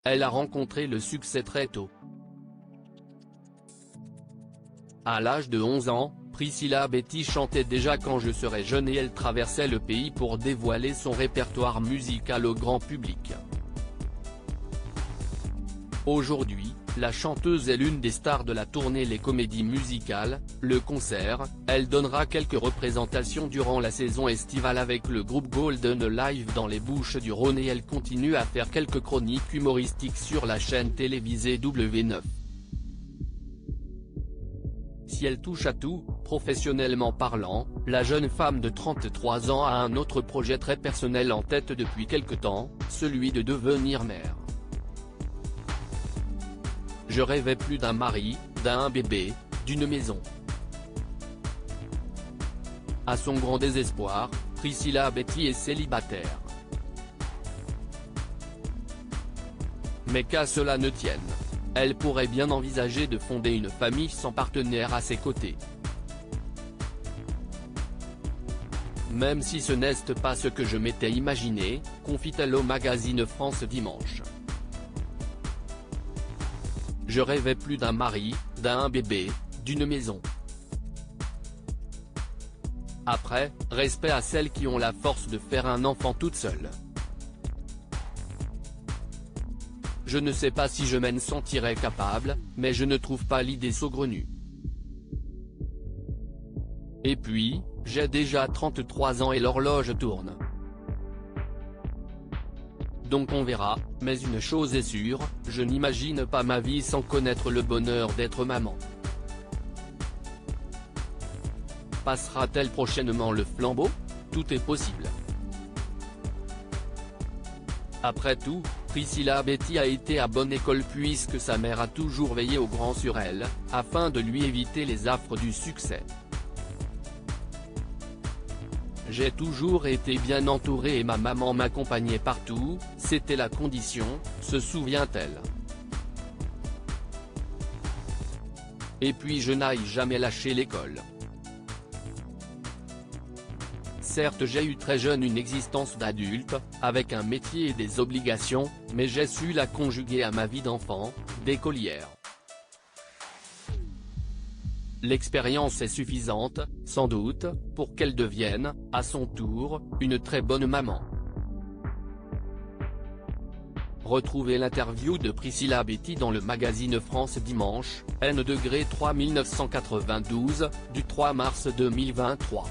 elle a rencontré le succès très tôt. À l'âge de 11 ans, Priscilla Betty chantait déjà Quand je serai jeune et elle traversait le pays pour dévoiler son répertoire musical au grand public. Aujourd'hui, la chanteuse est l'une des stars de la tournée Les Comédies Musicales, le concert. Elle donnera quelques représentations durant la saison estivale avec le groupe Golden Live dans les Bouches-du-Rhône et elle continue à faire quelques chroniques humoristiques sur la chaîne télévisée W9. Si elle touche à tout, professionnellement parlant, la jeune femme de 33 ans a un autre projet très personnel en tête depuis quelque temps, celui de devenir mère. Je rêvais plus d'un mari, d'un bébé, d'une maison. À son grand désespoir, Priscilla Betty est célibataire. Mais qu'à cela ne tienne, elle pourrait bien envisager de fonder une famille sans partenaire à ses côtés. Même si ce n'est pas ce que je m'étais imaginé, confie-t-elle au magazine France Dimanche. Je rêvais plus d'un mari, d'un bébé, d'une maison. Après, respect à celles qui ont la force de faire un enfant toute seule. Je ne sais pas si je m'en sentirais capable, mais je ne trouve pas l'idée saugrenue. Et puis, j'ai déjà 33 ans et l'horloge tourne. Donc on verra, mais une chose est sûre, je n'imagine pas ma vie sans connaître le bonheur d'être maman. Passera-t-elle prochainement le flambeau? Tout est possible. Après tout, Priscilla Betty a été à bonne école puisque sa mère a toujours veillé au grand sur elle, afin de lui éviter les affres du succès. J'ai toujours été bien entourée et ma maman m'accompagnait partout, c'était la condition, se souvient-elle. Et puis je n'ai jamais lâché l'école. Certes j'ai eu très jeune une existence d'adulte, avec un métier et des obligations, mais j'ai su la conjuguer à ma vie d'enfant, d'écolière. L'expérience est suffisante, sans doute, pour qu'elle devienne, à son tour, une très bonne maman. Retrouvez l'interview de Priscilla Betty dans le magazine France Dimanche, N°3 1992, du 3 mars 2023.